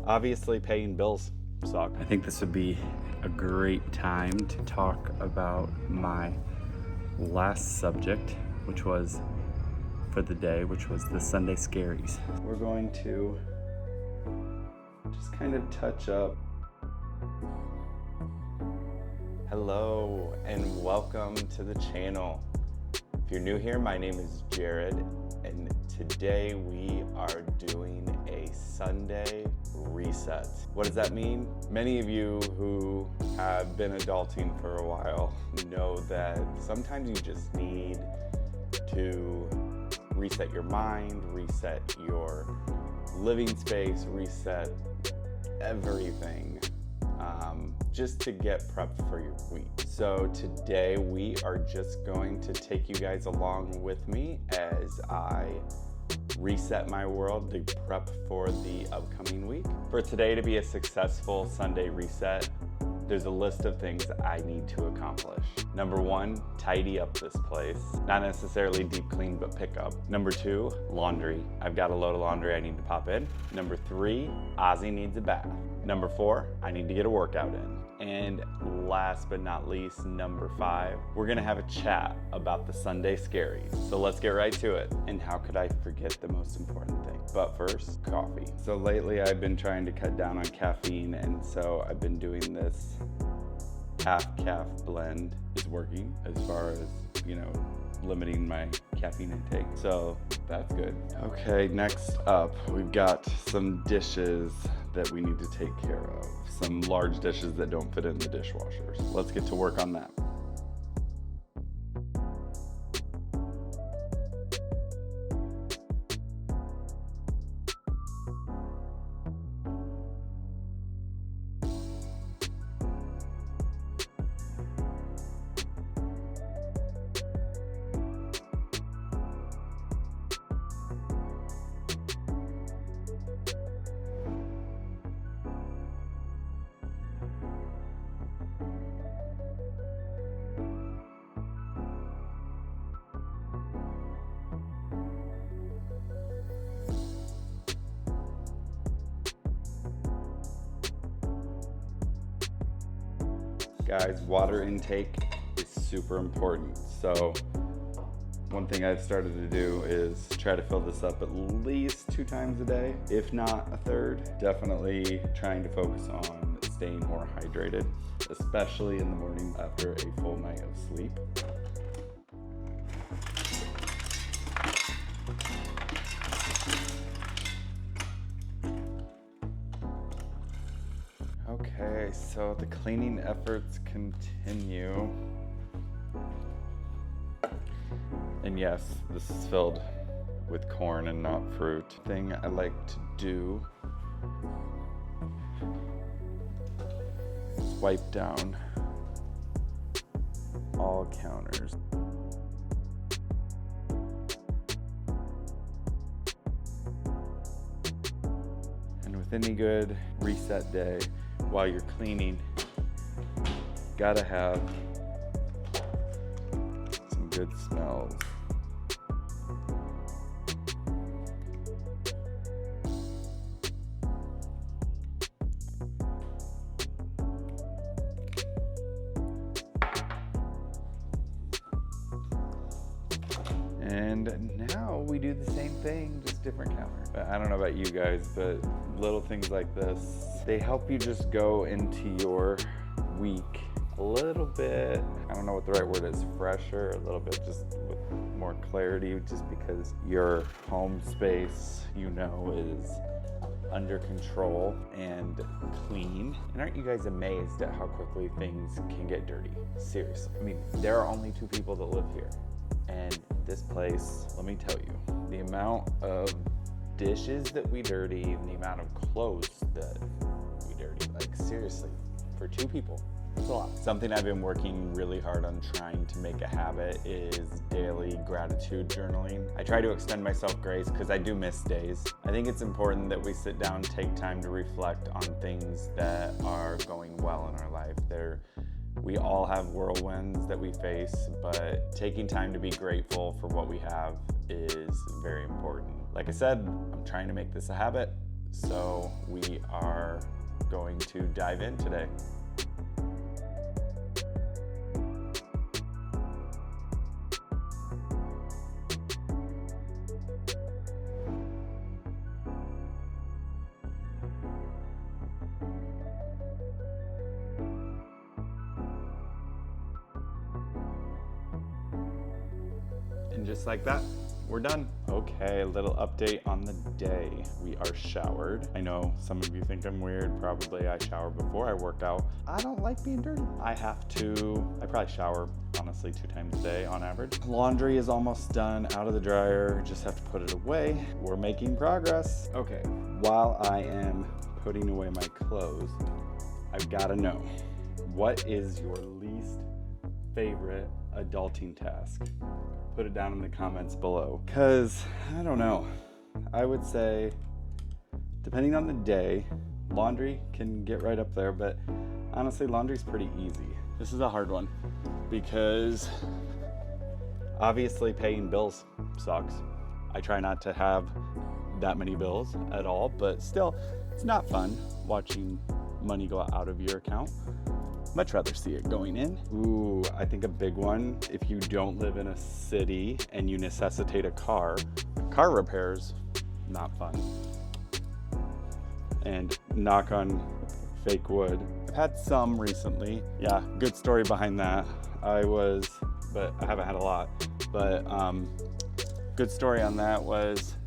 Obviously, paying bills suck. I think this would be a great time to talk about my last subject, which was for the day, which was the Sunday Scaries. We're going to just kind of touch up. Hello and welcome to the channel. If you're new here, my name is Jared, and today we are doing a Sunday reset. What does that mean? Many of you who have been adulting for a while know that sometimes you just need to reset your mind, reset your living space, reset everything, just to get prepped for your week. So today we are just going to take you guys along with me as I reset my world to prep for the upcoming week. For today to be a successful Sunday reset, there's a list of things I need to accomplish. Number one, tidy up this place. Not necessarily deep clean, but pick up. Number two, laundry. I've got a load of laundry I need to pop in. Number three, Ozzie needs a bath. Number four, I need to get a workout in. And last but not least, number five, we're gonna have a chat about the Sunday Scaries. So let's get right to it. And how could I forget the most important thing? But first, coffee. So lately I've been trying to cut down on caffeine, and so I've been doing this half-calf blend. Is working as far as, limiting my caffeine intake. So that's good. Okay, next up, we've got some dishes that we need to take care of. Some large dishes that don't fit in the dishwashers. Let's get to work on that. Guys, water intake is super important. So one thing I've started to do is try to fill this up at least 2 times a day, if not a third. Definitely trying to focus on staying more hydrated, especially in the morning after a full night of sleep. Okay, so the cleaning efforts continue. And yes, this is filled with corn and not fruit. Thing I like to do is wipe down all counters. And with any good reset day, while you're cleaning, gotta have some good smells. And now we do the same thing, just different counter. I don't know about you guys, but little things like this, they help you just go into your week a little bit, I don't know what the right word is, fresher, a little bit just with more clarity, just because your home space, is under control and clean. And aren't you guys amazed at how quickly things can get dirty? Seriously. I mean, there are only 2 people that live here. And this place, let me tell you, the amount of dishes that we dirty and the amount of clothes that we dirty, like seriously, for 2 people, it's a lot. Something I've been working really hard on trying to make a habit is daily gratitude journaling. I try to extend myself grace because I do miss days. I think it's important that we sit down, take time to reflect on things that are going well in our life. We all have whirlwinds that we face, but taking time to be grateful for what we have is very important. Like I said, I'm trying to make this a habit, So we are going to dive in today. And just like that, we're done. Okay, a little update on the day. We are showered. I know some of you think I'm weird. Probably I shower before I work out. I don't like being dirty. I probably shower honestly 2 times a day on average. Laundry is almost done, out of the dryer. Just have to put it away. We're making progress. Okay, while I am putting away my clothes, I've got to know, what is your least favorite adulting task? Put it down in the comments below, because I don't know. I would say, depending on the day, laundry can get right up there, but honestly, laundry's pretty easy. This is a hard one because obviously paying bills sucks. I try not to have that many bills at all, but still, it's not fun watching money go out of your account. Much rather see it going in. Ooh, I think a big one, if you don't live in a city and you necessitate a car repairs, not fun. And knock on fake wood. I've had some recently. Yeah, good story behind that. But I haven't had a lot. But good story on that was,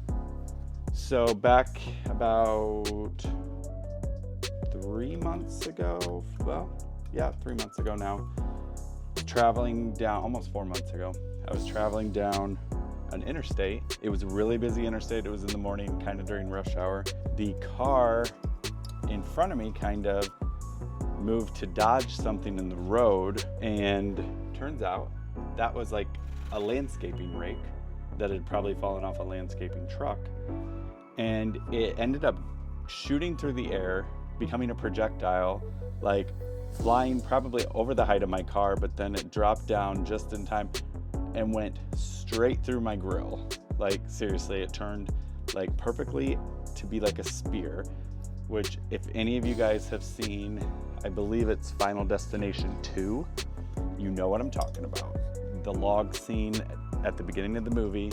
so back about 3 months ago, well, yeah, 3 months ago now, traveling down, almost 4 months ago, I was traveling down an interstate. It was a really busy interstate. It was in the morning, kind of during rush hour. The car in front of me kind of moved to dodge something in the road, and turns out that was like a landscaping rake that had probably fallen off a landscaping truck. And it ended up shooting through the air, becoming a projectile, like flying probably over the height of my car, but then it dropped down just in time and went straight through my grill. Like seriously, it turned like perfectly to be like a spear, which if any of you guys have seen, I believe it's Final Destination 2, you know what I'm talking about. The log scene at the beginning of the movie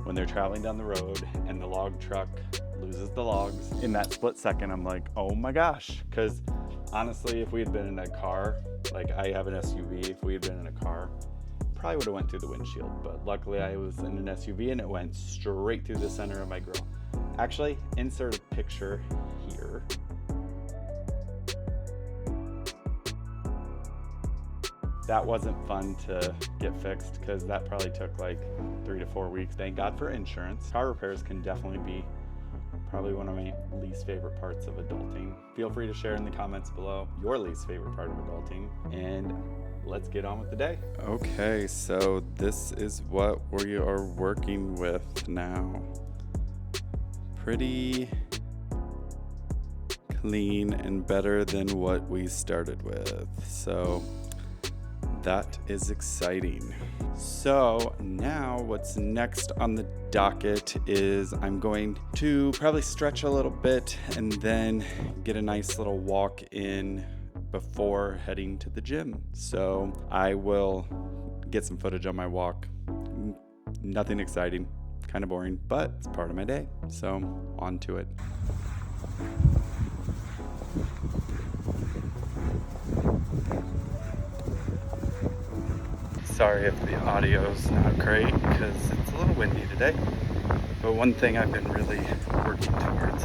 when they're traveling down the road and the log truck loses the logs. In that split second, I'm like, oh my gosh, because honestly, if we had been in a car, like I have an SUV, if we had been in a car, probably would have went through the windshield. But luckily I was in an SUV and it went straight through the center of my grill. Actually, insert a picture here. That wasn't fun to get fixed because that probably took like 3 to 4 weeks. Thank God for insurance. Car repairs can definitely be probably one of my least favorite parts of adulting. Feel free to share in the comments below your least favorite part of adulting, and let's get on with the day. Okay, so this is what we are working with now. Pretty clean and better than what we started with. So that is exciting. So now what's next on the docket is I'm going to probably stretch a little bit and then get a nice little walk in before heading to the gym. So I will get some footage on my walk. Nothing exciting, kind of boring, but it's part of my day. So on to it. Sorry if the audio's not great because it's a little windy today. But one thing I've been really working towards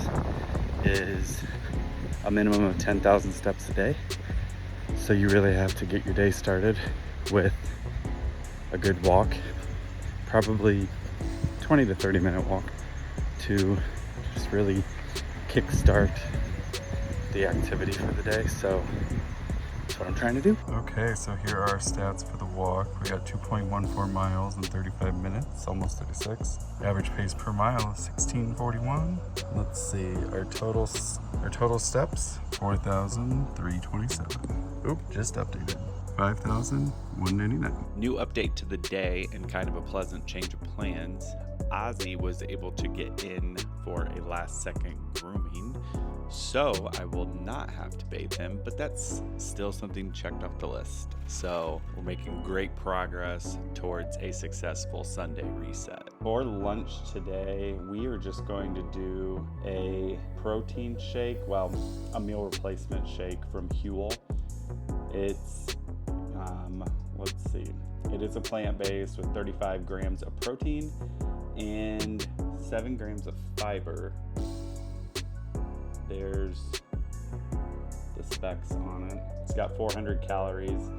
is a minimum of 10,000 steps a day. So you really have to get your day started with a good walk, probably 20 to 30 minute walk to just really kickstart the activity for the day. So that's what I'm trying to do. Okay, so here are our stats for the walk. We got 2.14 miles in 35 minutes, almost 36. Average pace per mile is 16:41. Let's see, our total steps, 4,327. Oop, just updated. $5,199. New update to the day and kind of a pleasant change of plans. Ozzie was able to get in for a last second grooming, so I will not have to bathe him, but that's still something checked off the list. So we're making great progress towards a successful Sunday reset. For lunch today, we are just going to do a protein shake, well, a meal replacement shake from Huel. It's, let's see, it is a plant-based with 35 grams of protein and 7 grams of fiber. There's the specs on it. It's got 400 calories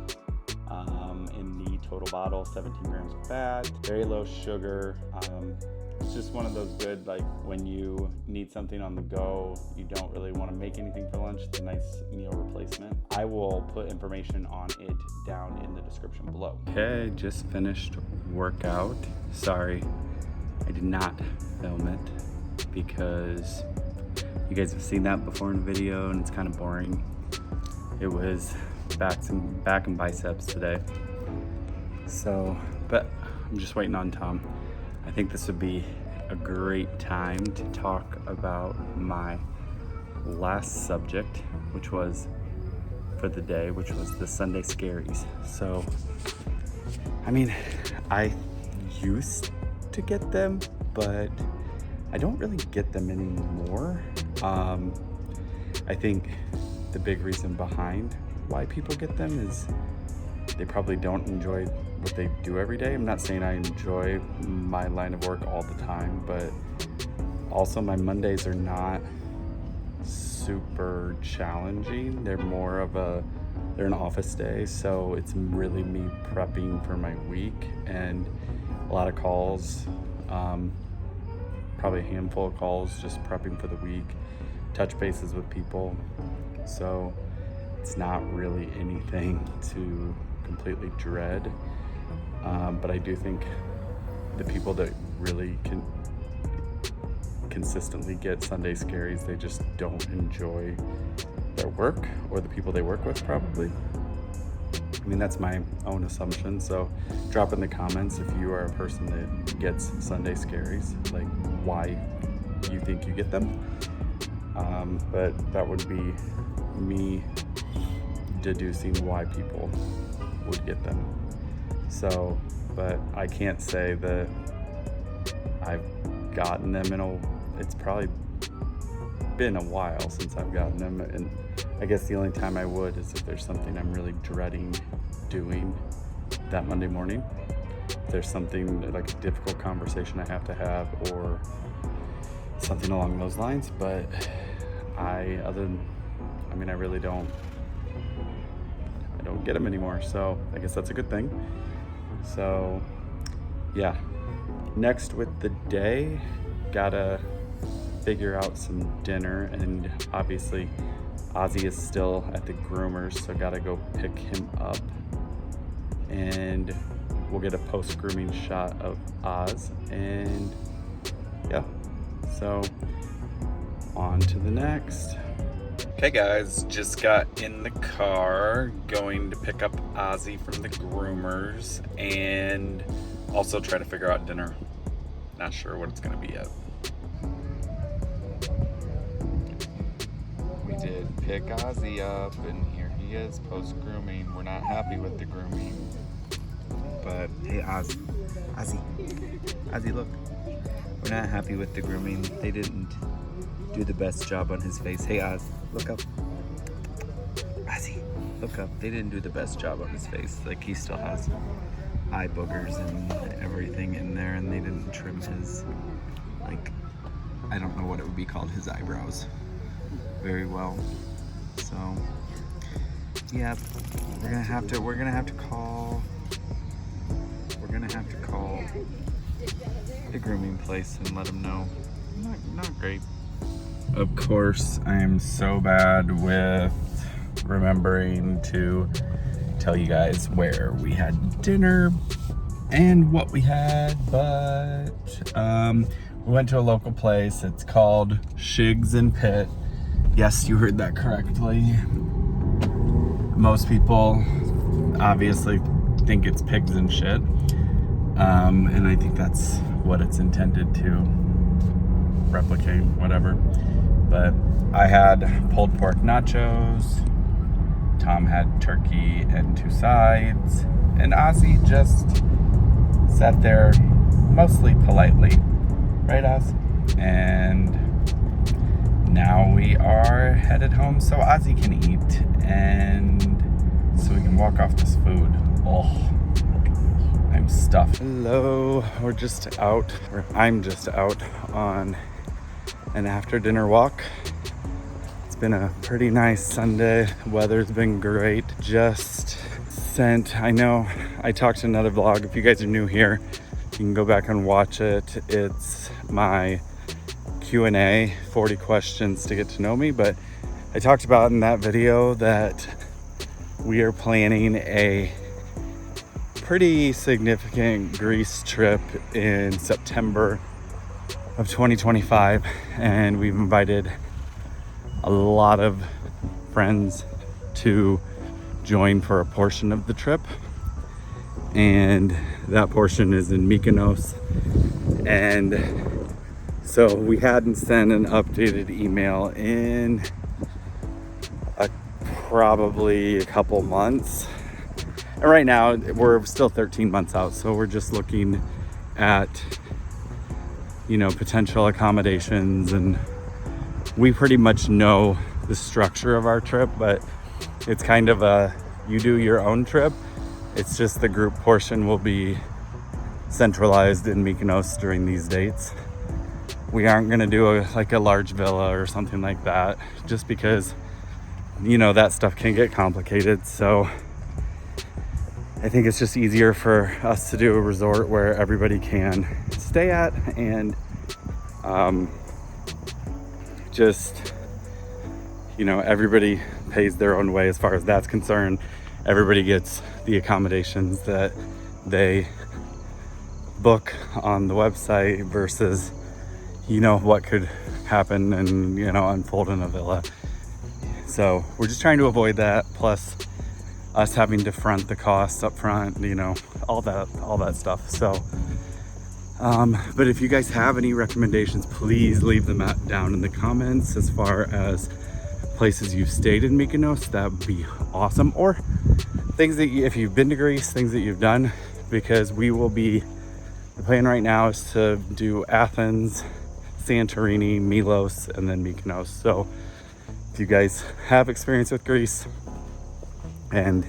in the total bottle, 17 grams of fat, very low sugar. It's just one of those good, like when you need something on the go, you don't really want to make anything for lunch, it's a nice meal replacement. I will put information on it down in the description below. Okay, just finished workout. Sorry, I did not film it because you guys have seen that before in a video and it's kind of boring. It was back and biceps today. So, but I'm just waiting on Tom. I think this would be a great time to talk about my last subject, which was for the day, which was the Sunday Scaries. So, I mean, I used to get them, but I don't really get them anymore. I think the big reason behind why people get them is they probably don't enjoy what they do every day. I'm not saying I enjoy my line of work all the time, but also my Mondays are not super challenging. They're more of they're an office day, so it's really me prepping for my week and a lot of calls, probably a handful of calls, just prepping for the week, touch bases with people. So it's not really anything to completely dread. But I do think the people that really can consistently get Sunday Scaries, they just don't enjoy their work or the people they work with probably. I mean, that's my own assumption. So drop in the comments if you are a person that gets Sunday Scaries, like why you think you get them. But that would be me deducing why people would get them. So, but I can't say that I've gotten them it's probably been a while since I've gotten them, and I guess the only time I would is if there's something I'm really dreading doing that Monday morning. If there's something like a difficult conversation I have to have or something along those lines, but I really don't get them anymore, so I guess that's a good thing. So yeah, next with the day, gotta figure out some dinner, and obviously Ozzie is still at the groomers, so gotta go pick him up, and we'll get a post-grooming shot of Oz, and yeah, so on to the next. Okay guys, just got in the car going to pick up Ozzie from the groomers and also try to figure out dinner. Not sure what it's gonna be yet. We did pick Ozzie up and here he is post-grooming. We're not happy with the grooming, but hey Ozzie, look. We're not happy with the grooming. They didn't do the best job on his face. Hey Oz, look up. Ozzie, look up. They didn't do the best job on his face. Like, he still has eye boogers and everything in there, and they didn't trim his, like, I don't know what it would be called, his eyebrows very well. So yeah, we're gonna have to call the grooming place and let them know. Not great. Of course, I am so bad with remembering to tell you guys where we had dinner and what we had, but we went to a local place. It's called Shigs and Pit. Yes, you heard that correctly. Most people obviously think it's pigs and shit. And I think that's what it's intended to replicate, whatever. But I had pulled pork nachos, Tom had turkey and 2 sides, and Ozzie just sat there mostly politely, right, Oz? And now we are headed home so Ozzie can eat and so we can walk off this food. Oh, I'm stuffed. Hello, we're just out, or I'm just out on an after dinner walk. It's been a pretty nice Sunday. The weather's been great. Just sent, I know I talked to another vlog. If you guys are new here, you can go back and watch it. It's my Q&A, 40 questions to get to know me. But I talked about in that video that we are planning a pretty significant Greece trip in September of 2025, and we've invited a lot of friends to join for a portion of the trip, and that portion is in Mykonos. And so we hadn't sent an updated email in probably a couple months. And right now we're still 13 months out, so we're just looking at, you know, potential accommodations, and we pretty much know the structure of our trip, but it's kind of a you do your own trip. It's just the group portion will be centralized in Mykonos during these dates. We aren't gonna do a large villa or something like that, just because, you know, that stuff can get complicated. So I think it's just easier for us to do a resort where everybody can stay at, and just, you know, everybody pays their own way as far as that's concerned. Everybody gets the accommodations that they book on the website versus, you know, what could happen and, you know, unfold in a villa. So we're just trying to avoid that, plus us having to front the costs up front, you know, all that stuff. So but if you guys have any recommendations, please leave them down in the comments as far as places you've stayed in Mykonos. That would be awesome. Or things that if you've been to Greece, things that you've done, because we will be, the plan right now is to do Athens, Santorini, Milos, and then Mykonos. So if you guys have experience with Greece and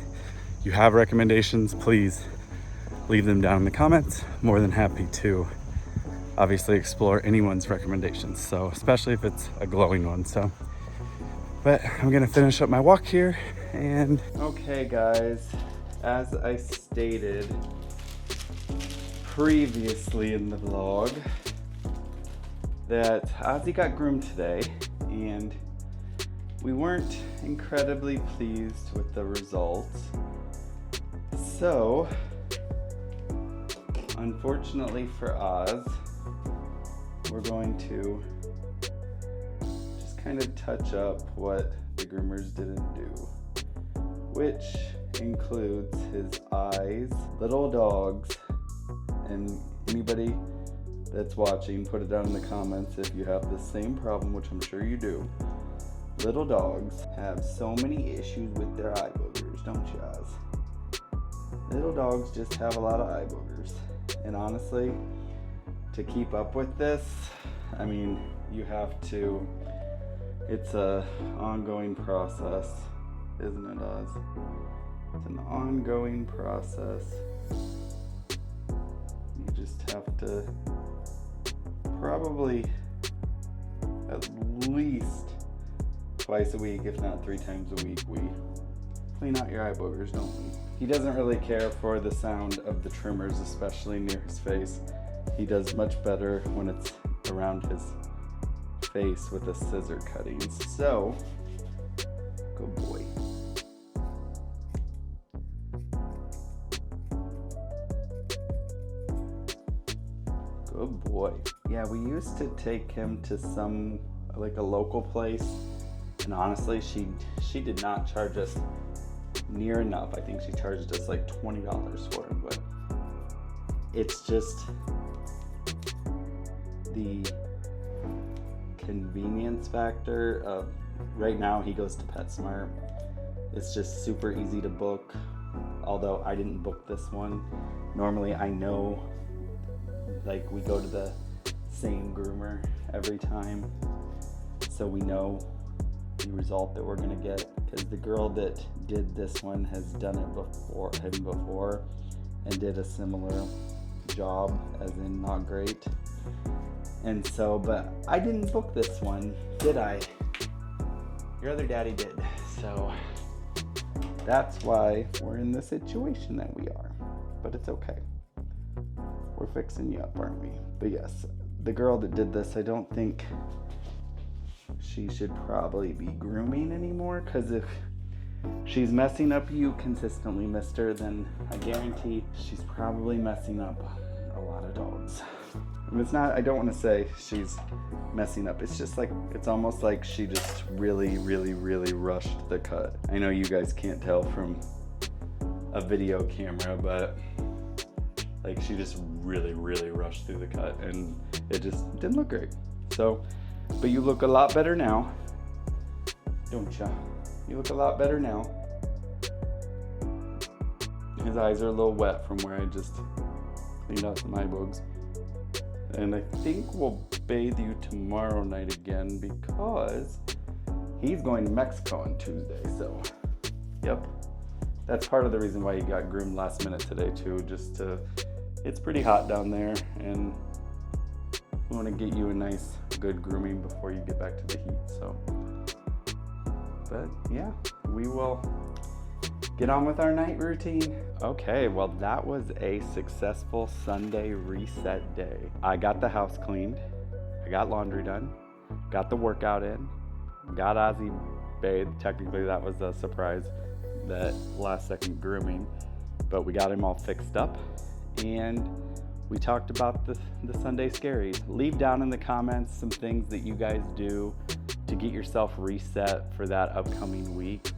you have recommendations, please leave them down in the comments. More than happy to obviously explore anyone's recommendations, so especially if it's a glowing one. So, but I'm gonna finish up my walk here. And okay guys, as I stated previously in the vlog, that Ozzie got groomed today, and we weren't incredibly pleased with the results. So unfortunately for Oz, we're going to just kind of touch up what the groomers didn't do, which includes his eyes, little dogs, and anybody that's watching, put it down in the comments if you have the same problem, which I'm sure you do. Little dogs have so many issues with their eye boogers, don't you, Oz? Little dogs just have a lot of eye boogers. And honestly, to keep up with this, I mean, you have to, it's a ongoing process, isn't it, Oz? It's an ongoing process. You just have to probably at least twice a week, if not 3 times a week, we clean out your eye boogers, don't we? He doesn't really care for the sound of the trimmers, especially near his face. He does much better when it's around his face with the scissor cuttings. So, good boy. Good boy. Yeah, we used to take him to some, like a local place, and honestly, she did not charge us near enough. I think she charged us like $20 for him, but it's just the convenience factor of right now he goes to PetSmart. It's just super easy to book, although I didn't book this one. Normally I know, like, we go to the same groomer every time, so we know the result that we're gonna get, because the girl that did this one has done it before and did a similar job, as in not great. And so, but I didn't book this one, did I? Your other daddy did. So that's why we're in the situation that we are. But it's okay. We're fixing you up, aren't we? But yes, the girl that did this, I don't think she should probably be grooming anymore, because if she's messing up you consistently, mister, then I guarantee she's probably messing up a lot of dogs. And it's not, I don't want to say she's messing up. It's just like, it's almost like she just really rushed the cut. I know you guys can't tell from a video camera, but like she just really rushed through the cut and it just didn't look great. So, but you look a lot better now, don't ya? You look a lot better now. His eyes are a little wet from where I just cleaned out some eye bugs. And I think we'll bathe you tomorrow night again because he's going to Mexico on Tuesday. So, yep. That's part of the reason why he got groomed last minute today too. It's pretty hot down there and we want to get you a nice, good grooming before you get back to the heat. So, but yeah, we will get on with our night routine. Okay, well that was a successful Sunday reset day. I got the house cleaned, I got laundry done, got the workout in, got Ozzie bathed. Technically that was a surprise, that last second grooming, but we got him all fixed up and we talked about the Sunday Scaries. Leave down in the comments some things that you guys do to get yourself reset for that upcoming week.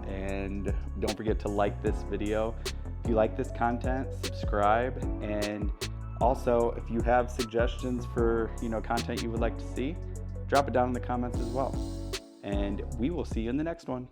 And don't forget to like this video. If you like this content, subscribe. And also, if you have suggestions for content you would like to see, drop it down in the comments as well. And we will see you in the next one.